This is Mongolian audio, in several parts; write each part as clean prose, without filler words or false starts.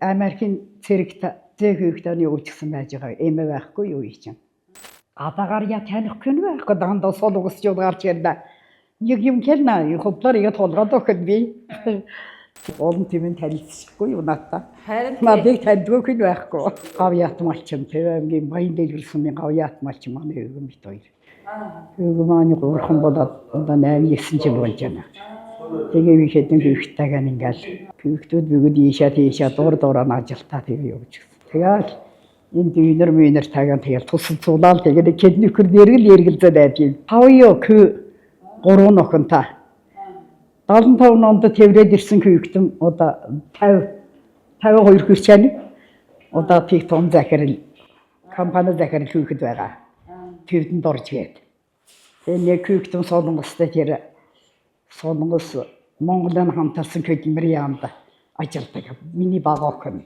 Америкийн цэрэгт зээгүйгтэн явуулчихсан байж байгаа эмээ байхгүй юу чинь. Адагаар я танихгүй нэ байхгүй дандаа солонгос жоо гарч ирдэ. Нэг юм хэлнэ хөдлөр игээ толгойд өгөх би. Олон тийм танилцчихгүй юу надаа. Харин Надыг таньдгүй хүн байхгүй. Гавьяат малчин тэвэмгийн баян дэлгэрсэн гавьяат малчин манай өвгөн бит хоёр. Өвгөн маань гурхан болоод одоо 8-9 жил болж байна. Тэгээ би хэдэн хүүхдтэйгээ ингээл хүүхдүүд бүгд ийшээ дураар ажилтаа тэгээ явж гисэн. Тэгээд энэ дүйнэр тагаан тэгэл тусал цуулаад тэгээд кеднүхэр эргэлзээд байдгийг. Павё кü 3 нохонтой. 75 онд тэврээд ирсэн хүүхдэн одоо 52 хүрчээний одоо тийг том захирал компани захирал хүүхэд байгаа. Тэрдэнд орж гээд. Тэгээ нэг хүүхдэн солонгостой тэр солонгос Монголын хамтарсан хөдөлмөрийн яамд ажилладаг. Миний бага охин.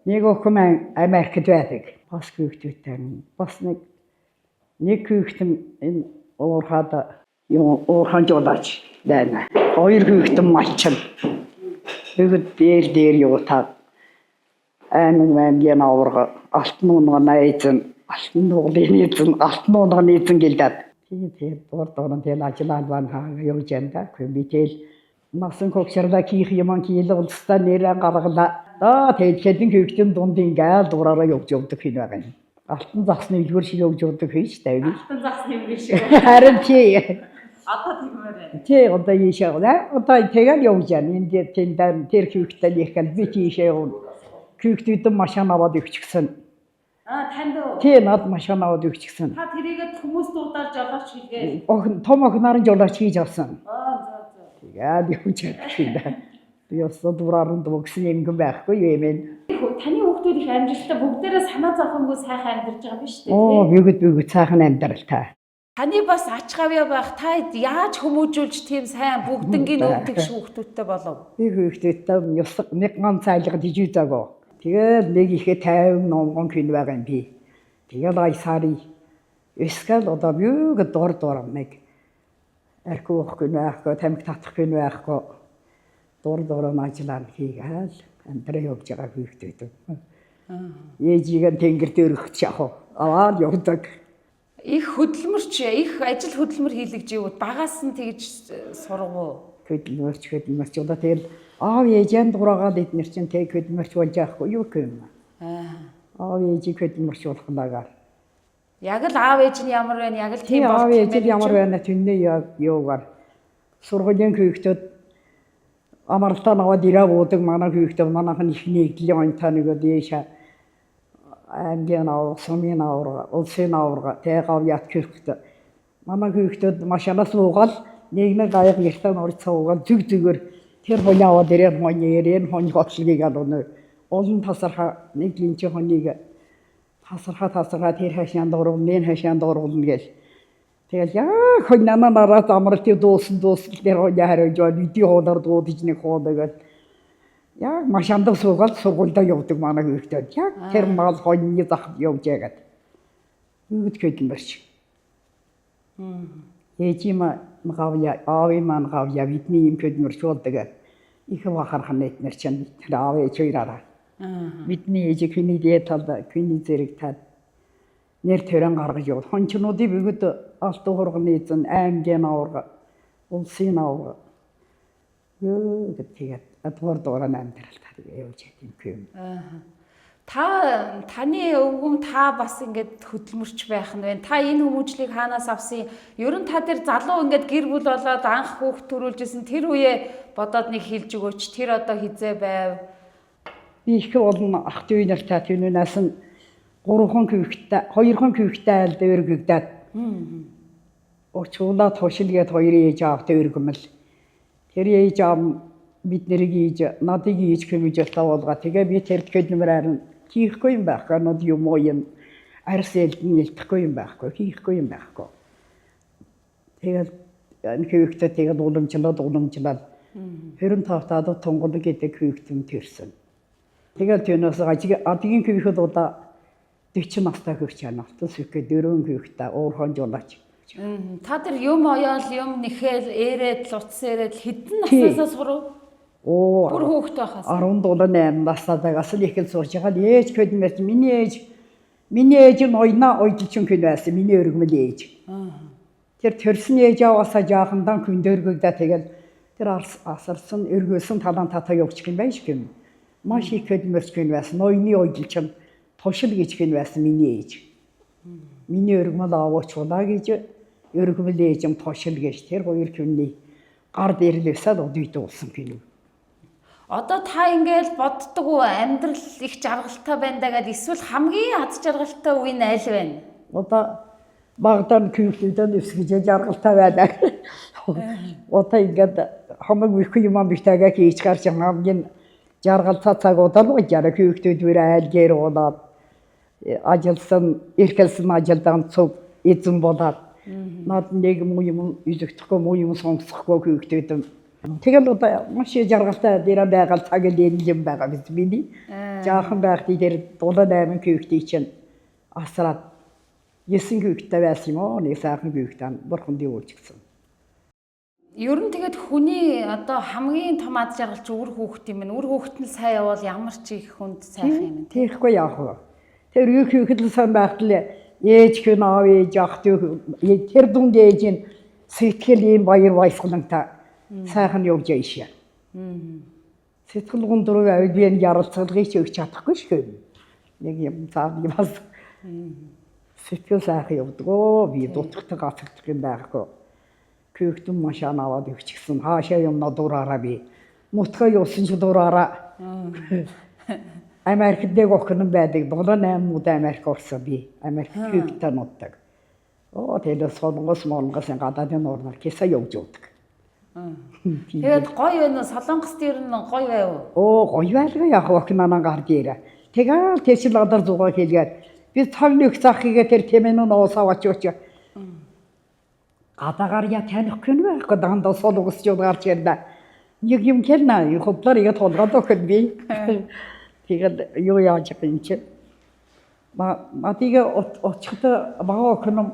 Нэг охин Америкт байдаг. Бас хүүхдүүдтэй. Бас нэг хүүхдэн энэ уурхаан жолооч байна. Хоёр хүүхдэн малчин. Бүгд дээр явуулаад аймгийн аварга алтан унганы эзэн алтан унганы эзэн гэлдээд тэгээд дурдсан тэгэл ажиллаад байна явж байна. Комител насан когшрала ких юм кийлэлстаа нэрэн гаргалаа. Тэгээд хэдэн хүүхдэн дунд ингээл дураараа явж явдаг хин байгаа юм. Алтан засны илгүүр шиг явж явдаг хийж тавь. алтан засны илгүүр шиг. Харин тий. Одоо тиймээр. Тий одоо ийшээ одоо тэгэл явж байна. Энд тэр хүүхдтэй нэхэл би тийшээ явна. Хүүхдүүд машин аваад өгчихсэн. Танд уу? Тий над машин аваад өгчихсэн. Та тэрийгээ хүмүүс дуудаад жолооч хийгээ. Том охиноор нь жолооч хийж авсан. За. Яа явж чадчихна. Би өсөд дураар нь дөгсөн юм байхгүй юу юм. Таны хүүхдүүд их амжилттай бүгдээрээ санаа зовхонгүй сайхан амьдарч байгаа юм шүү дээ. Оо бүгд сайхан амьдралтай. Таны бас ач гавья байх та яаж хүмүүжүүлж тийм сайн бүгднгийн өвдөг хүүхдүүдтэй болов? Би хүүхдүүдтэй нэг ганц айлгад хийж үзээгүй. Тэгээд нэг ихе 50 номгон хүн байгаа юм би. Тэгээд айсари эскал одоо бүгд дор нэг архиух хүн байхгүй, тамхи татах хүн байхгүй. Дор ажиллаа хийгээл амьдраа явж байгаа хүүхдүүд. Ээжигээ тэнгэр дээрх чахав. Аваад явдаг. Их хөдөлмөрч, их ажил хөдөлмөр хийлгэж юу багаас нь тэгж сургуу. Хөдөлмөрч одоо тэгэл аав ээжийн дураагаад эднэр чинь тэг хөдөлмөрч болж байхгүй юу гэм. Аав ээжийг хөдөлмөрч болох лагаар. Яг л аав ээж нь ямар байна? Яг л тийм бол. Аав ээж нь ямар байна? Тэнээ явгаар. Сургуулийн хүүхдүүд амралтаа наваад ирээ буудаг манай хүүхдүүд манайхан ихний эдлийн онтой нэг дээшээ аймгийн аварга, сумын аварга, улсын аварга, тээгавьяат хэрэгтэй. Манай хүүхдүүд машинаас уугаал нэг гаяг нэртэн орж цуугаал зүгээр тэр хонио аваад ирэн хони хоцлгийг алуунаа. Олон тасархаа нэг линч хонийг тасархаа тэр хашаанд орвол, мен хашаанд орвол гэл. Тэгэл яа хоньнаа нараад амралтыг дууссан дээр хонио хариуж видео хоолоор дуудаж нэг хоодаг. Яг машинд суугаад сургуультай явдаг манай хүүхдүүд. Яг тэр мал хоньны зах явж яагаад. Бүгд хөдөлмөрч. Ээжим гавья, аавын маань гавья бидний юм хөдөлмөрч болдог. Их бахархан эднэр чинь тэр аав ээж хоёроо. Бидний ээж хүний диетад, хүний зэрэг тад нэр төрөн гаргаж явал. Хончнуудыг бүгд алтан хурганы эзэн аймгийн аварга, улсын аварга. Тэгээд дураар амьдрал явж байгаа юм. Таны өвгөн та бас ингээд хөдөлмөрч байх нь байна. Та энэ хүмүүжлийг хаанаас авсан? Ер нь та тэр залуу ингээд гэр бүл болоод анх хүүхд төрүүлжсэн тэр үе бодоод нэг хэлж өгөөч. Тэр одоо хизээ байв. Би их олон ах дүү нартай түүнээс нь 2 хүүхэдтэй айл дээр гэгдээд. Очуулаа тушилгээд 2 ээж аавтай өргөмөл. Тэр ээж аав бид нэрийг ийж надыг ийж хэмжиж тавуулгаа. Тэгээ би тэр хөдөлмөрөөр хийхгүй юм байхгүй. Нод юм уу юм арьс элдэн нэлтэхгүй юм байхгүй. Хийхгүй юм байхгүй. Тэгэл энэ хүүхдээ тэгээд уламжлаад 25 тонголог гэдэг хүүхдэн төрсөн. Тэгэл түүнээс адгийн хүүхэд удаа 40 настай хүрч яана. Тус ихэд 4 хүүхдээ уурхан жолооч. Та тэр юм оёол юм нэхэл ээрээд луцс ээрээд хэдэн наснаас сурав? Оо. Бүр хүүхэд байхаас. 17 настайгаас л ихэл сурж байгаа. Ээж көдмөрч миний ээж нь ойдолчин хүн байсан. Миний өргөмөл ээж. Тэр төрсөн ээж аваасаа жаахандан хүндөргөгдөө тэгэл тэр асарсан өргөсөн талан татаа явуучих юм байж гэнэ. Маш их көдмөрч хүн байсан. Ноёны ойдолчин тушил гэж хүн байсан миний ээж. Миний өргөмөл аваачулаа гэж өргөмөл ээж юм тушил гэж тэр хоёр хүнний гар дэрлээсээ өдөөд уусан гинэ. Одоо та ингээл боддог уу амьдрал их жаргалтай байна да гэд эсвэл хамгийн аз жаргалтай үе нь аль вэ? Одоо багтан küçükten üsküce jargalta байдаг. Одоо ингээд хамаг их юм битээгээ хийж гарч хамгийн жаргалтай цаг удаа л яа küçükтэй дүр айлгэр удаад ажилсан эрхэлсэн ажилдан цуг эзэн болоод над нэг юм үзэгдэхгүй юм сонсохгүй küçükтэй. Тэгэл одоо маш жаргалтай дээрээ байгаад цаг юм байгаа биз миний. Жаахан байхдаа дээр 7-8 küçükтэй чинь асраад 9 küçükтэй байсан юм уу? Нэг сайхан küçükтэй бурхан дийлчихсэн. Ер нь тэгээд хүний одоо хамгийн том аз жаргал чи үр хүүхэд юм байна. Үр хүүхэд нь сайн явбал ямар ч их хүнд сайхан юм. Тэгэхгүй яах вэ? Тэр юу küçükл сайн байхлаа ээж хүн аав ээж ах тэр дунд ээж нь сэтгэл ийм баяр баясгалантай сайхан явж яашаа. Сэтгэл гондроо авид би энэ ярилцлагыг ч өгч чадахгүй шүү. Нэг юм цаад юм бас. Сэтгэл сайхан явдгаа би дутагтай гацагдах юм байхгүй. Küçükten машин аваад өгчихсэн. Хаашаа юмна дураараа би. Мутгаа явсан ч дураараа. Америкт дэг охин байдаг. 7-8 мууд Америк орсон би. Америк küçükтэй нутдаг. Оо тэгээд солонгос гадаадын орноор киса явж явдаг. Тэгээд гоё байна уу? Солонгос дээр нь гоё байв уу? Оо гоё байлгаа яг охиноо гард ирээ. Тэгэл тэшил гадар зугаа хэлгээд би цаг нэг цахигээ тэр тэмээн нь уусаач очоо. Гадаагаар я танихгүй нэ байхгүй дандаа солонгос жоо гарч ирдэ. Нэг юм хэлнэ. Хотлоор игээ толгойд өгөх би. Тэгээд юу яаж юм чи. Матига очихдоо бага охин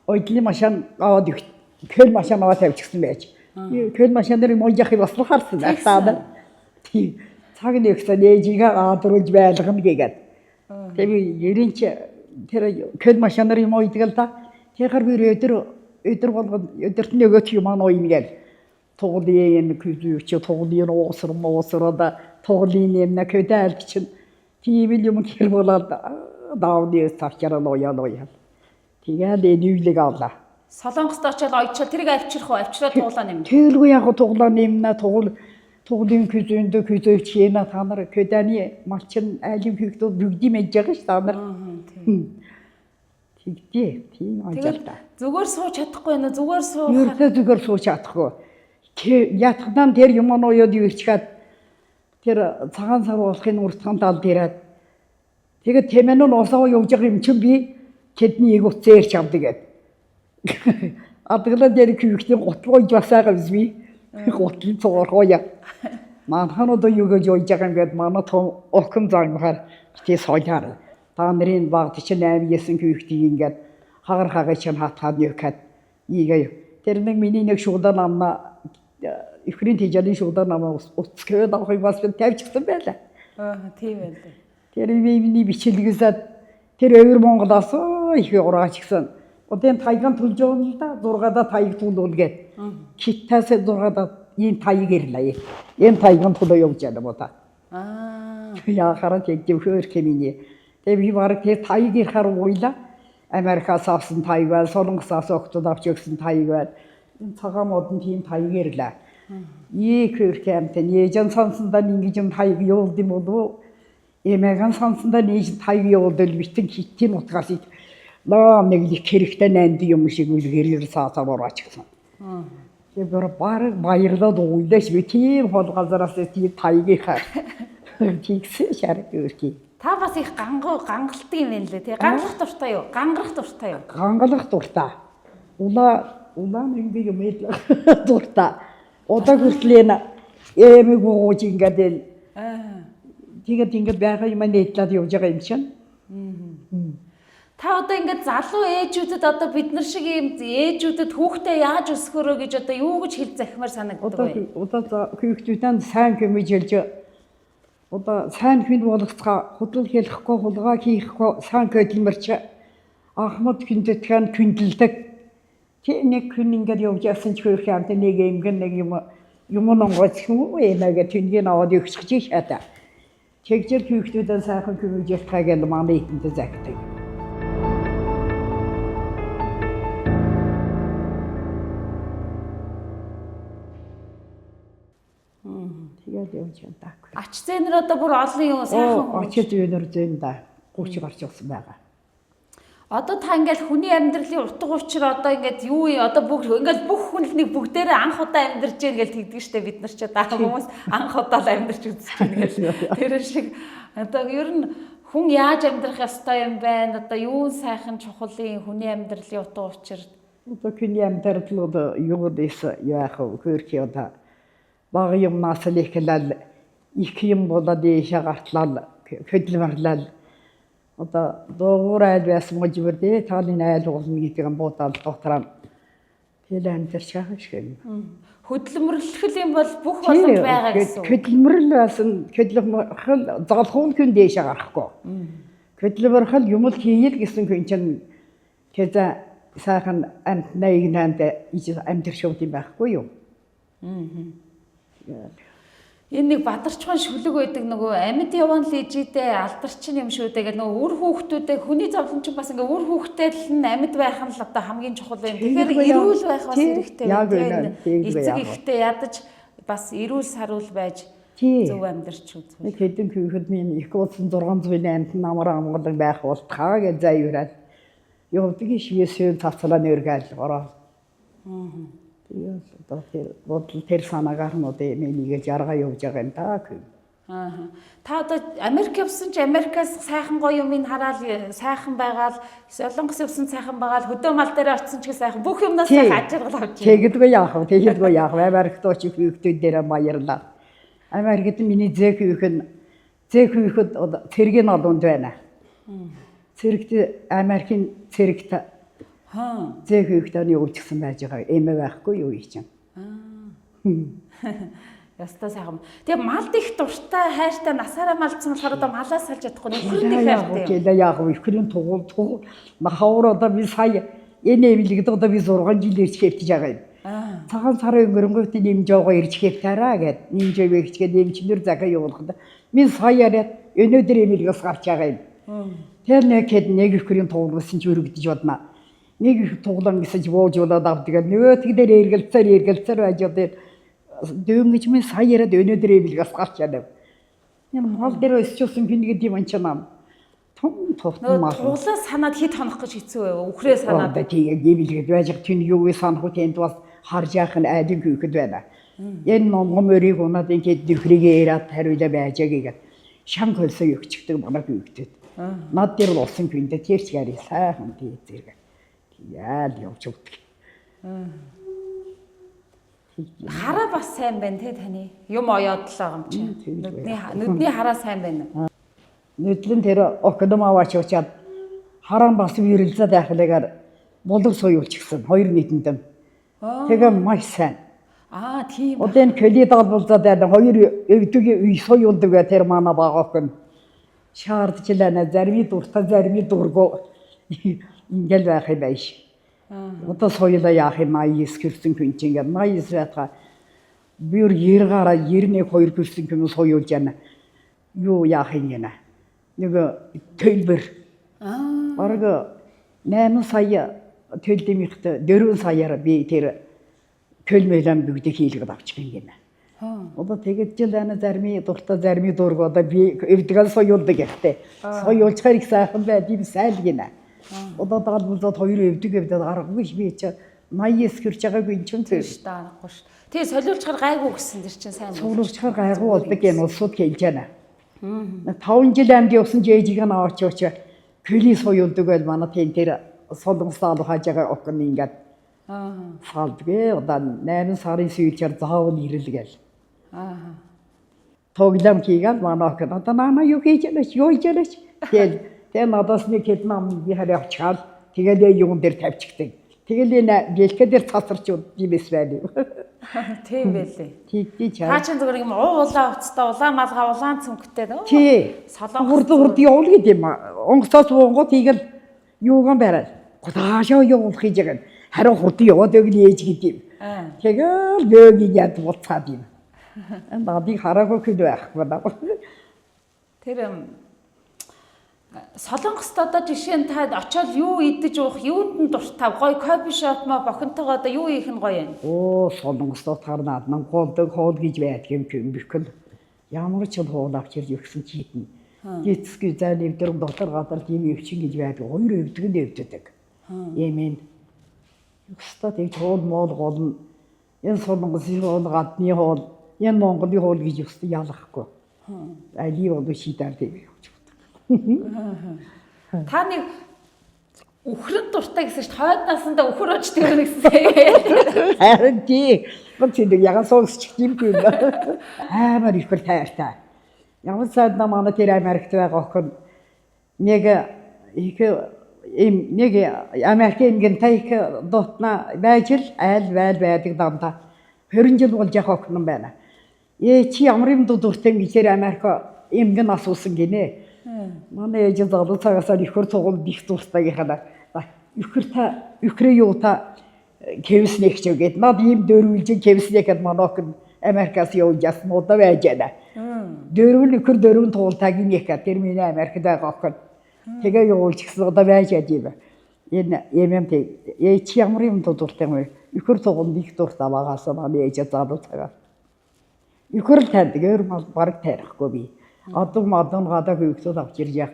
ойдлын машин аваад өгт. Көл машин аваад тавьчихсан байж. Көл машин дээр мойжих баслах харсан таад. Цаг нэгсэн ээжигээ аадруулж байлгана гэгээд. Тэгээд ерэн чи тэр көл машинаар юм ойдгал та. Тэгэхээр би өдөр болгоод өдөрт нөгөөт юм аа юм гээл. Тоглын küçük тоглын уусрада тоглын юм көдөөлт чинь тийм юм хэр болоод даавны царчараа лояа. Тэгээд нүүлэг авлаа. Солонгост очиод ойчоо тэрийг авчрах уу? Авчраад тоглоо юм. Тэргүй яг тоглоо нэмнэ тоглын küçüğüнд küçük чийна та нар көдөний малчин айлын küçükд бүгдий мэдж байгаа ш та нар. Тэгтээ тийм ажиалта. Зүгээр сууж чадахгүй нэ зүгээр суу. Ердөө зүгээр сууж чадахгүй. Ятгадан тэр юм оёод ирчгээд тэр цагаан сар болохын уртхан талд ирээд тэгээд тэмээн нь усаа явж байгаа юм чинь би тэдний ийг уцээрч авдаг гэд. Адглаа дээр küçükтэй готлгойж басаага биз би. Готлын цоорхоя. Манханууд юу гэж явж байгаа юм гээд манай том охин зангахаар тий соёлаар. Та нарын багт чинь 8-9 küçükтэй ингээд хагар чинь хатгаад явхад ийгээ. Тэр нэг миний нэг шуудан намна ихрийн тийжлийн шуудан намаа уцгээд авахыг бас тавьчихсан байлаа. Тийм байлаа. Тэр миний бичлэгээс тэр өвөр Монголоос их ураач гисэн. Одоо тайган төлж байгаа юм л да 6-да тайг тулуулгээд. Китаас 6-да ийм тайг ирлээ. Ийм тайган төлөө явж байгаа юм да. Яахаар тийм хөөр хэмэний. Тэгээ би баг тэр тайг ирхаар уйлаа. Америкаас авсан тайг байл, Солонгосоос өгтөд авч өгсөн тайг байл. Цагаан модон тийм тайг ирлээ. Ий хөөр хэмтэй нээжэн сонсондоо ингэж юм тайг явуулд юм болов. Эмэгэн сонсондоо нээж тайг явуулдал битэн хиттийн утгаас наа нэг их хэрэгтэй нанд юм шиг үлгэрээр саасаа бороочихсан. Тэр баг баярлаад уйлаач би тийм хол газараас тийм тайгийг хаа. Тийгсэн шарк өрхий. Та бас их гангалт юм байна лээ тий. Гангалах дуртай юу? Гангарах дуртай юу? Гангалах дуртай. Улаан нэг юм дуртай. Одоо хүртлээ эмэг гооч ингээд тэгээд ингээд байгаа юм нээдлээд явж байгаа юм чинь. Та Та одоо ингээд залуу ээжүүдэд одоо бид нар шиг ийм ээжүүдэд хүүхдээ яаж өсгөрөө гэж одоо юу гэж хэл захимаар санагддаг вэ? Одоо хүүхдүүдэн сайн хэмэж хэлж одоо сайн хүн болгоцгаа худал хэлэхгүй хулгай хийхгүй сайн хөдөлмөрч ахмад хүндэтгэн хүндэлдэг. Тэг нэг хүн ингээд явж яасан ч хөрх юмд нэг эмгэн нэг юм онгоц хүү эмэгээ тэнгийн аваад өгчих шатаа. Тэгжэр хүүхдүүдэн сайхан хэмэж ялтгайг л манай ихэнд загтаг. Тэгээд явж яндаг. Ач зээнэр одоо бүр олон юм сайхан Ач зээнэр зэн да 30 гарч явсан байгаа. Одоо та ингээл хүний амьдралын утга учир одоо ингээд юу одоо ингээл бүх хүн л нэг бүгдээрээ анх удаа амьдарч яа гэж тэгдэг штэ бид нар ч одоо хүмүүс анх удаа л амьдарч үзэж байна гэж. Тэр шиг одоо ер нь хүн яаж амьдрах ёстой юм бэ? Одоо юу сайхан чухлын хүний амьдралын утга учир. Одоо хүний амьдрал юу дэс яах вэ? Хөрх яда. Баг юмнаас л ихлэл их юм болоод шагартлал хөдөлмөрлөл одоо доогуур айл байсан мужибэрдээ таалын айл уулна гэдэг юм буудал дотороо тэгэл амьдарч байгаа шиг юм. Хөдөлмөрлөх юм бол бүх боломж байгаа гэсэн. Хөдөлмөрлөл байсан хөдөлмөрхөл золхуун хүн дээшээ гарахгүй. Хөдөлмөрхөл юм л хийл гэсэн хүн чинь тэгээ сайхан амтнайгнанд амьдарч явд юм байхгүй юу? Энэ нэг бадарчхан шүлэг байдаг нөгөө амьд яван л ижидээ алдарчин юм шүү дээ гэх нөгөө үр хүүхдүүдээ хүний зовлон чинь бас ингээ үр хүүхдтэй л амьд байх нь л одоо хамгийн чухал юм. Тэгэхээр эрүүл байх бас хэрэгтэй байна. Эцэг ихтэй ядаж бас эрүүл саруул байж зөв амьдарч үзвэл. Нэг хэдэн хүүхэд минь их болсон 600-ийн амьд намар амгалан байх бол таа гэж заяураад явдаг шивэсээ цацлаа нэргээл ороо. Тэгээд одоо тэр санаагаар нь одоо энийг жаргаа явж байгаа юм даа. Та одоо Америк явсан чи Америкаас сайхан гоё юм хараад сайхан байгаал Солонгос явсан сайхан байгаал хөдөө мал дээр очсон ч сайхан бүх юмнаас сайхан ажиргал авч. Тэгдэггүй яах вэ? Тэгдэггүй яах вэ? Америкт очиж хүүхдүүд дээр баярлаа. Америкт миний зээх хүүхэд цэргийн олонд байна. Цэрэгт Америкийн цэрэгт зээх хүүхдийн явуулчихсан байж байгаа. Эмээ байхгүй юу чинь. Ястаа сайхан. Тэгээ малд их дуртай хайртай насаараа малцсан болохоор одоо малаас салж чадахгүй нөхрөний хайртай. Тэгэл яах вэ? Нөхрийн тугуул нахавар одоо би сая энэ эмэлэгд одоо би 6 жил ирж хэвтэж байгаа юм. Цагаан сарын өнгөрөнгөт нэмж байгаа ирж хэвтараа гэд нэмж өгчгээд нэмчнэр захаа явуулахад би сая яриад өнөөдөр эмэлгээс гарч байгаа юм. Тэр нэг нөхрийн тугуулсан ч өргөдөж бодно. Нэг их туглан гэсэн чи боожуулаад авдаг. Нөгөөтг дээр эргэлцээр байж одоо дөнгөж минь сая яриад өнөөдөр эмэлгээс гарч яана. Энэ мал дээр өсчихсэн хүн гэдэг юм анчаа. Том мал. Туглаа санаад хэд хонох гэж хэцүү байв. Үхрээ санаад. Тэгээд эмэлгээд байж тэн юу вэ санах үтэнд бас харж яах нь айдын хүүхэд байна. Энэ номерыг унаад ингээд нөхрийгээ яриад хариулаа байж байгаа. Шам хөлсөө өгчдөг манай хүүхдэд. Над дээр болсон хүндээ тэр чигээр сайхан тий зэрэг. Яад явж өгдөг. Хараа бас сайн байна те таны. Юм оёод л байгаа юм чи. Нүдний хараа сайн байна. Нүдлэн тэр окдомаваач очоод хараа бас вирэлзээд байхлаагаар болов соёулчихсан 2 нийтэнд. Тэгээ маш сайн. Тийм. Одоо энэ колид олболзоод байна 2 өвдөг соёулдаг тэр мана багаахын шаардчлаа зарми дуртай зарми дургоо ингээл байх юм байш. Одоо соёлоо яах юм майс гэрсэн хүн чинь ингээд майс байтга бүр 90 гараа 92 гэрсэн хүн соёулж яана. Юу яах юм яана. Нэг төлбөр. Бараг 8 сая төлдэмихт 4 саяар би тэр төлмөлөн бүгдийг хийлгээд авчих юм гинэ. Одоо тэгээд жил ана зарми дуртай зарми дург одоо би өвдгөл соёулдаг гэхдээ соёулчхаар их сайхан байд юм сайн л гинэ. Одоо даалбуулаад 2 өвдөг гарахгүй би чи 80-с хөрж байгаагүй юм чинь тэр шүү дээ аргагүй шүү. Тэгээ солиулчхаар гайгүй гэсэн дэр чинь сайн. Солиулчхаар гайгүй болдог юм улсууд хэлж байна. 5 жил амьд явсан жээжийг нь аваач явч көлийн соёулдаг байл манай тийм тэр солонгосоор хааж байгаа окн ингээд салдгээ одоо 8 сарын сүүлчээр заавал ирэл гээл. Тоглоом хийгээд манай окн одоо наа юу хийж яаш юу хийж яаш тэгэл Тэгээ надаас нэг хэдэн ам би хараа авчаал. Тэгээ юун дээр тавьчихдаг. Тэгэл энэ бэлхэ дээр цацарч иймээс байли. Тийм байлээ. Тэгдий чаа. Та чинь зүгээр юм улаан уцтай, улаан малгай, улаан цөмгтэй нөө. Тий. Солонгос Хурд явуул гэдэг юм. Онгоцоос уунгууд тэгэл юуган барай. Годаашаа явуулах гэж байгаа. Харин хурд яваад өгнө ээж гэдэг юм. Тэгэл бөөгийг яд буцаад юм. Надыг хараагүй хэд байхгүй байна. Тэр Солонгост одоо жишээ нь та очиод юу идэж уух, юунд нь дуртай, гоё кофе шоп ма бохонтойгоо одоо юу хийх нь гоё юм? Оо, Солонгост харнаад нам хоолдог хоол гэж байдаг юм бихэл. Ямар ч хоол авч ирж өгсөн ч хийдэн. Гитсгүй зайлив дээр дотор гадар тийм өвчин гэж байдаг. Хоёр өвдөг нь өвдөдөг. Эмэн. Өстөд их хоол моол гол энэ Солонгосын хоол гадны хоол, энэ Монголын хоол гэж өстөд ялахгүй. Али бол шийдэр тийм. Та нэг үхрэн дуртай гэсэн чинь хойд насандаа үхэр очт юм гэсэн. Харин тий. Мөн тийм ягаан сонсч юм би. Амар их таартай. Ямар сад намаа тэр Америкт байгаа охин нэг Америкийн гэнтэйг дотна байж л айл байдаг дандаа 20 жил болж явах охин байна. Чи ямар юм дуртай гэхээр Америк эмгэн асуусан гинэ. Манай ээж залуу цагаас ихэр цугуул их дуртай гихана. Ихрээ юу та кевснэх ч үгээд над ийм дөрвөлж кевснэхэд манайх Америкаас явж ясан удаа байж байна. Дөрвөл ихэр дөрвөн туултаг нэхэ тэр миний Америкт байгаа охин. Тэгээ явуулж гисэн удаа байж яа. Энэ эмэмт чи ямар юм дуртай юм. Ихэр цугуул их дуртай байгаас манай ээж залуу цагаас. Ихэр л тань гэр мал баг тарихгүй би. Одоо мадон гадаа хөвгсөд авч ирж яах.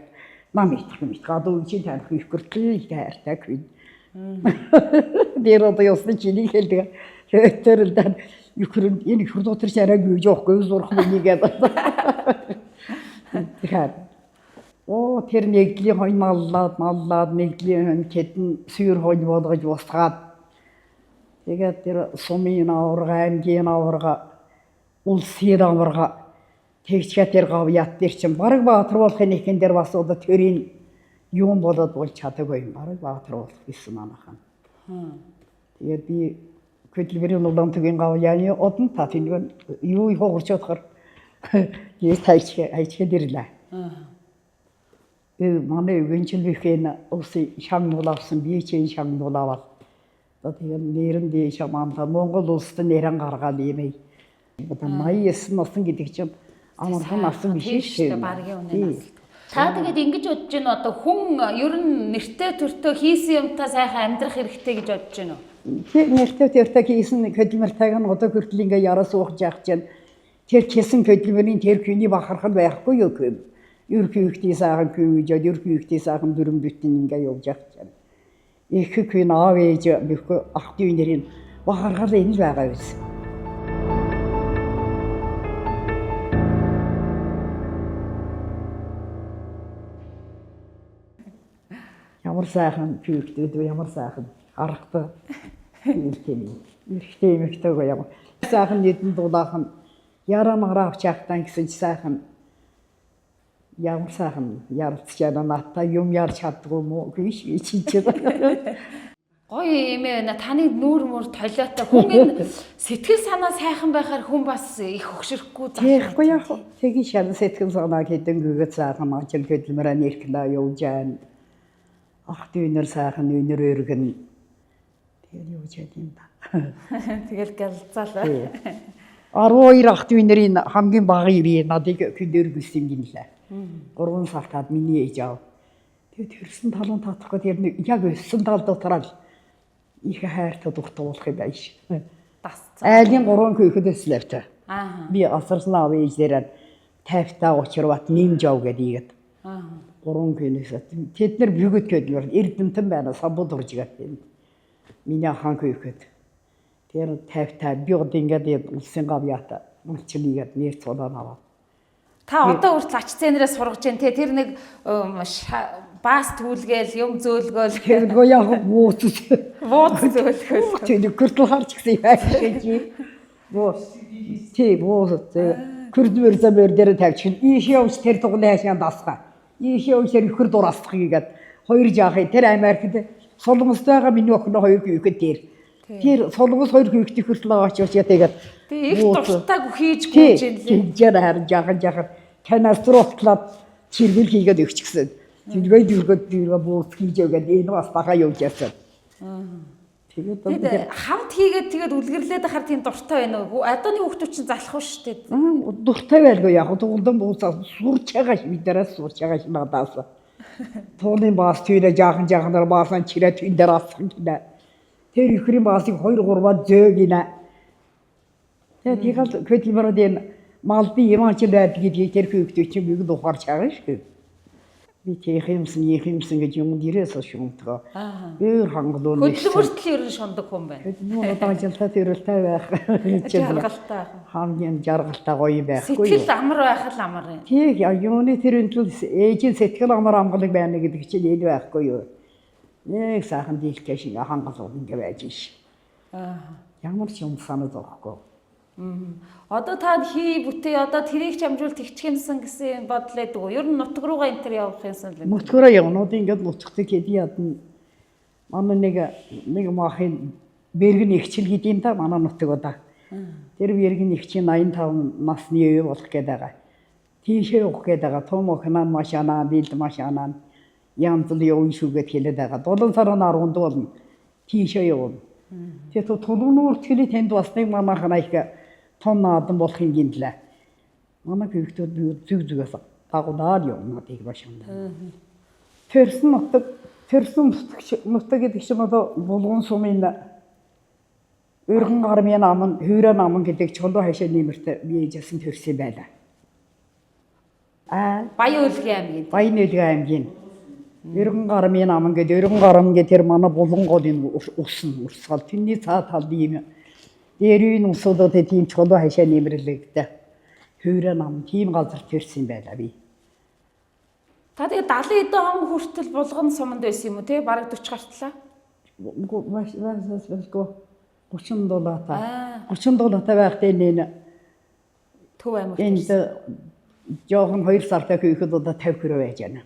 Нам их гадаа үчи таних ихэртлээ таартай хин. Тэр одоо ясны чиний хэлдэг. Тэр л дан ихэр энэ ихэр дотор шараа гүйж явахгүй зурх нэгээд. Тэгэхээр оо тэр нэгдлийн хойн маллаад нэгдлийн хэдэн сүйр хойн болгож босгаад тэгээд тэр сумын аварга аймгийн аварга улсын аварга тэгчгээ тэр гавьяат дээр чинь бараг Баатар болохын нэгэн дээр бас одоо тэрийн юм болоод болж чадаагүй юм. Бараг Баатар болох гэсэн манайхан. Тэгээд би хөдөлмөрийн улаан төгийн гавьяаны одон та тийм юу хогорч бодохоор яг хайчгээ дэрлээ. Манай өвгөнчл бихэн улсын шагнуул авсан би чинь шагнуул аваад тэгээд нэрэн шамаамта Монгол улсад нэрэн гаргаад юм. Одоо 89 насн гэдэг чинь амархан авсан биш шүү дээ. Баргийн үнэ. Та тэгээд ингэж бодож байна одоо хүн ер нь нэртэй төртөө хийсэн юмтай сайхан амьдрах хэрэгтэй гэж бодож байна уу? Тэр нэртэй төртөө хийсэн хөдөлмөртэйг нь одоо хүртэл ингээ яраа суух яах чинь тэр хийсэн хөдөлмөрийн тэр хүний бахархал байхгүй юу гэв. Ерхий ихтэй сайхан гэж ерхий ихтэй сайхан дүрм бүтэн ингээ явж яах чинь. Их хүн аав ээж бихгүй ах дүү нэрийн бахархал энэ л байгаа биз. Ямар сайхан пүүхтэд ямар сайхан харахтай эрхтэй эмэгтэйг ямар сайхан нэгэн дулаахан яраа мараа авч яахтан гэсэн чи сайхан ямар сайхан яралцж яана натаа юм ярч чаддгүй мó гэж чи гоё юм ээ таны нүүр мөр толиотой хүн энэ сэтгэл санаа сайхан байхаар хүн бас их хөшөрөхгүй заахгүй яах вэ тэгээ шал сэтгэл санаа гэдэг үгээд сайхан ажил хөдөлмөрөө нэрхлээ явж яана. Ах дүүнэр сайхан үнэр өргөн тэгэл юу ч юм да. Тэгэл галзаалаа. 12 ах дүүнэрийн хамгийн бага ивэ надыг хөдөр гүсэн юм лээ. 3 сартад миний ээж аав. Тэгээд тэрсэн талын татах гэдэг яг өссөн тал дотороо их хайртай дуртуулах юм байж. Айлын 3 хөөхдөөс лавтай. Би асарснаа ээж дээрээ 50-та 30 бат нэмж ав гэдийгээд. 3 кэнээс тэд нар бүгд хөдөлмөр эрдэмтэн байна самбууд урж гад. Миний хаан хөөхэд. Тэр 50-та би одоо ингээд улсын гавьяата мулчилгээд нэр цулаа аваад. Та одоо үртэл ач цэнэрээ сургаж जैन те тэр нэг баас түүлгээл юм зөөлгөөл тэргөө яг бууц зөөлгөөл. Тэр хүртэл харж гисэн яа гэж. Тий бууц. Күрдмэр замэр дээр тавьчих. Ийш явж тэр дугны хашаа дасгаа. Ийшээ өсөр ихэр дураасах хийгээд хоёр жаахыг тэр Америкт солонгост байгаа миний охин хоёр хүүхэд дээр. Тэр солонгос хоёр хүүхэд хөрлөө очиж тэгээд Тэгээ их дуртайг хийж гүйж юм лээ. Жаар харин жаахан канастрофлаад чиргэл хийгээд өгчихсэн. Тэгээд дөргөө бууц хийж өгөөд энэ бас бага явж яасан. Тэгээд хамт хийгээд тэгээд үлгэрлээд хахаар тийм дуртай байна уу? Адууны хүүхдүүд чинь залах шүү дээ. Дуртай байлгүй яг туулдан бууцаа сурч байгаа биднээс сурч байгаа юм надаас. Туулын баас тийрэ жаахан баасан чирээ тэн дээр ассан гинэ. Тэр ихрийн баасыг 2-3-аар зөөгинэ. Тэгээд тийгэл хөдөлмөрөд малби ямаач байдаг гэдгийг тэр хүүхдүүд чинь бүгд ухаарч байгаа шүү. Би тийхэмсэн гэж юм дээрээс шунтгаа. Өөр хангалуун. Хөдөлмөртөл ер нь шундаг хүн байна. Хөдөлмөр ажилтаа төрөлтэй байх. Жаргалтай. Хамгийн жаргалтай гоё байхгүй. Сэтгэл амар байх л амар юм. Тийг юуны тэр өнтөл ээжийн сэтгэл амар амгалаг байна гэдэг чинь энэ байхгүй юу? Нэг сайхан дийлхэ шиг хангалуун ингэ байж ш. Ямар ч юм санаад байхгүй. Одоо та бүтээ одоо тэрийг хамжуулт ихчгэнсэн гэсэн бодлоо дөө. Ер нь нутг руугаа энэ төр явах юмсан л. Нутгараа явнууд ингээд нутгтыг хэд ядна. Манай нэг махын бэргэн ихчил гэдюм да манай нутаг удаа. Тэр бэргэн ихчийн 85 насны үе болох гээд байгаа. Тийшээ явах гээд байгаа. Том охинаа машинаа, билд машинаа янз бүр явна шүүгээд хэлээд байгаа. 7 сарын 10-нд болно. Тийшээ явна. Тэгээд тулуунуур тэний тэнд бас нэг манайхаа их том наадам болох юм гинлээ. Манай хүүхдүүд зүгээс дагуулаад явна тийг машинда. Тэрсэн нутаг гэдэг чинь одоо булгун сумын өргөн гармын намын хүйрэ намын гэдэг чулуу хашаа нэмэрт бие ээжсэн төрсөн байлаа. Баян-Улгийн аймгийн. Баян-Улгийн аймгийн. Өргөн гармын намын гэдэг өргөн гарам гэдэг тэр манай булгун голын урсгал тэрний цаа талд юм. Дээрийн усуудад тийм чулуу хашаа нэмэрлэгдэ. Хүйрэ нам тийм газар төрсөн байлаа би. Та тэгээ 70 он хүртэл булган суманд байсан юм уу те? Бараг 40 гартлаа. 30 доллартай. 30 доллартай байхдаа энэ Төв аймагт. Энд жоохон 2 сартай хүүхэд удаа 50 хүрээ байж байна.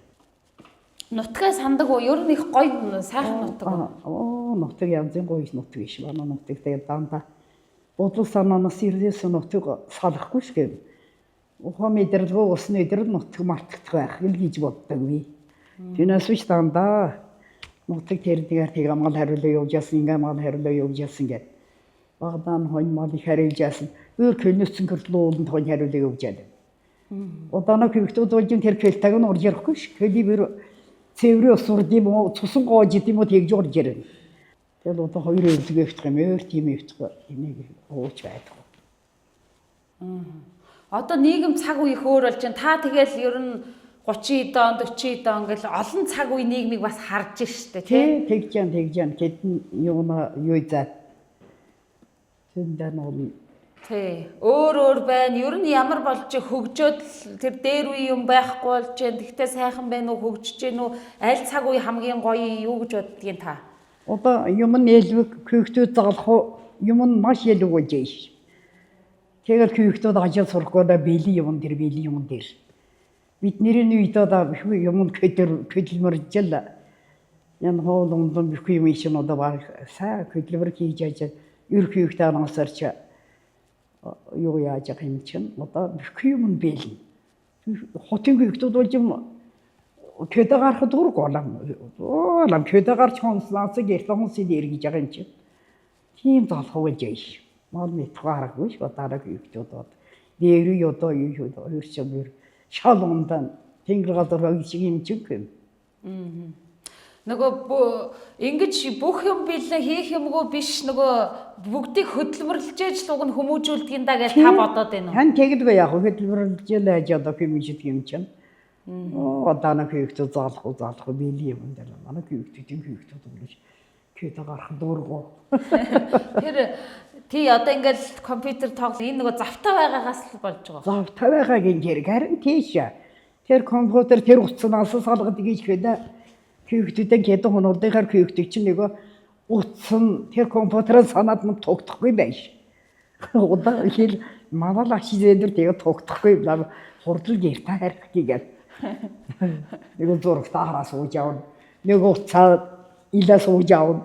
Нутгаа сандаг уу? Ер нь их гоё сайхан нутаг. Нутаг янзын гоё нутаг биш. Манай нутаг тэгээд дандаа бодлого санаанаас ирсэн нутаг салахгүй шүү гэв. Ухаан мэдрэлгүй усны өдрөд нутаг мартагдах байх л гэж боддог би. Тэрнээс биш дандаа нутаг тэрдгээр тэг амгал хариулаа явж яасан, ингээм амгал хариулаа явж яасан гэд. Багдаан хонь мал их хариулж яасан. Өөр көлнөцсөн көрлөөлөнд хонь хариулаа явж яана. Удаанаа хүүхдүүд болж тэр көлтаг нь урж ярихгүй ш. Көлибэр цэврээ сурд юм уу, цусан гоож юм уу тэгж урж ярина. Тэгэл одоо хоёр өвлөгөөх юм өөр тийм өвтгөө энийг ууч байдаг. Одоо нийгэм цаг үе их өөр болж байна. Та тэгэл ер нь 30 он 40 он гэл олон цаг үе нийгмийг бас харж штэ тий. Тэгж яан тэдэн юу заа. Тэндэн бол тий. Өөр байна. Ер нь ямар болж хөгжөөд тэр дээр үе юм байхгүй болж байна. Тэгтээ сайхан байна уу, хөгжиж байна уу? Аль цаг үе хамгийн гоё юу гэж боддгийг та? Одоо юм нэлвэг хүүхдүүд заалах юм маш ялуу гэж байна. Тэгэл хүүхдүүд ажил сурахгүй да бэлэн юм дээр. Бидний үед одоо юм хөдөлмөржил yan хоол ундын бүх юм ишин одоо баг сайн хөдөлмөр хийж ажил ерхий хүүхдээ насарч юу яаж юм чинь одоо бүх юм бэлэн. Хотын хүүхдүүд болж юм köde гарахд дург олам köde гарч хонслаасыг эртхонсыг эргэж байгаа юм чинь. Тийм залхуу гэж яаш. Мал мэт гарахгүй ш батараг хүүхдүүд одоо дээрүй одоо юу өөрчмөр шал ундан тэнгэр газар шиг юм чинь. Нөгөө ингэж бүх юм билээ хийх юмгүй биш нөгөө бүгдийг хөдөлмөрлөж л уг нь хүмүүжүүлдэг юм да гэж та бодоод байна уу? Хан тэгдэггүй яг хөдөлмөрлөж л ажиж одоо хэмжиж юм чинь. Одоо нэг хүүхдүүд заалах били юм дээр манай хүүхдүүдийн хүүхдүүд болж köde гарах дургу. Тэр тий одоо ингээл компьютер тоглох энэ нөгөө завтай байгаагаас л болж байгаа. Завтай байгаа гинээр харин тийш. Тэр компьютер тэр утаснаас салгад гэж хэдэ хүүхдүүдэн хэдэн хонуудынхаар хүүхдүүд чинь нөгөө утсан тэр компьютераа санаад нь тогтохгүй байж. Удаа хэл манал ашиг зэдэр тэгээ тогтохгүй хурдл гэртэ харих гээд Нэг зураг таараа сууж явна. Нэг уцаа илээ сууж явна.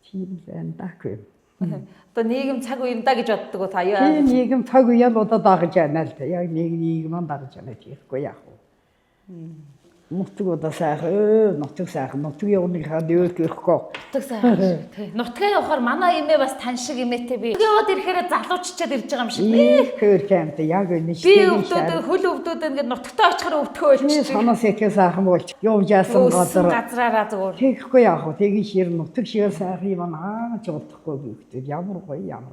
Тийм зэндагүй. Одоо нийгэм цаг уянда гэж боддог уу та юу? Нийгэм цаг уян удаа дагаж байна л да. Яг нийгэм дагаж байна гэхгүй яах вэ? Нутаг удаа сайхан, нутаг сайхан, нутаг явныхаа дээл гэхгүй. Нутаг сайхан. Тий. Нутгаа явахаар манай эмээ бас тань шиг эмээтэй би. Яваад ирэхээр залууччаад ирж байгаа юм шиг. Хөр кэмт яг энэ би өвдөд хөл өвдөд ингээд нутагтаа очихоор өвдөхөө болчих. Санаас ихээ сайхан болж явж яасан газраараа зүгээр. Тэгэхгүй яах вэ? Тэгийн шир нутаг шиг сайхан юм ааж удахгүй бүгд. Ямар гоё.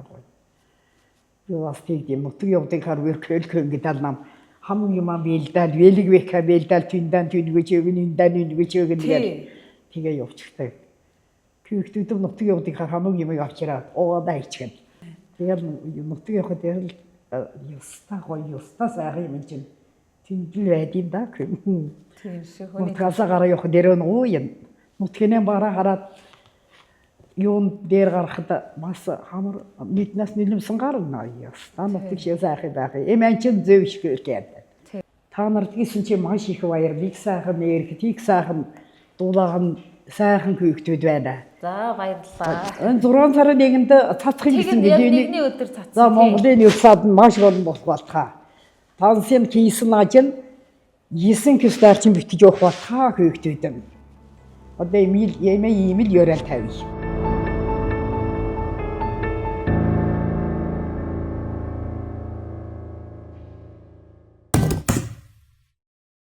Юу бас тийм нутаг явдаг хар вэрхэл гэдэг нам хамгийн юм бэлдэл вэлэг вэха бэлдэл тиндэн тингэж өгнө дан ингэж өгнө гэдэг. Тэгээ явчихдаг. Хүүхдүүд нутаг явдаг хар хамгийн юм авчираад уугаа ичгэн. Тэгээд нутаг явахад яг ёстой гоё ёстой сайхан юм чинь тэмдэл байдин да. Тийм шиг хүний хасагаар явах дээр нь ууян. Нутгийнээ бараа хараад юун дээр гарахад бас хамар мэднээс нэлэмсэн гарна ёстой. Нутаг шиг сайхан байх. Эмэн чинь зөв шиг гэдэг. Та нарт гисэн чи маш их баяр. Нэг сайхан нэрх, тийг сайхан дуулаахан сайхан хүүхдүүд байна. За баярлалаа. Энэ 6 сарын 1-нд цацхын гэсэн нэгний өдөр цацсан. За Монголын нөхцөлд маш гол болтгоо. Тансын хийсэн ажил 9 километр битгий явах та хүүхдүүд юм. Одоо ийм л ярил тавь.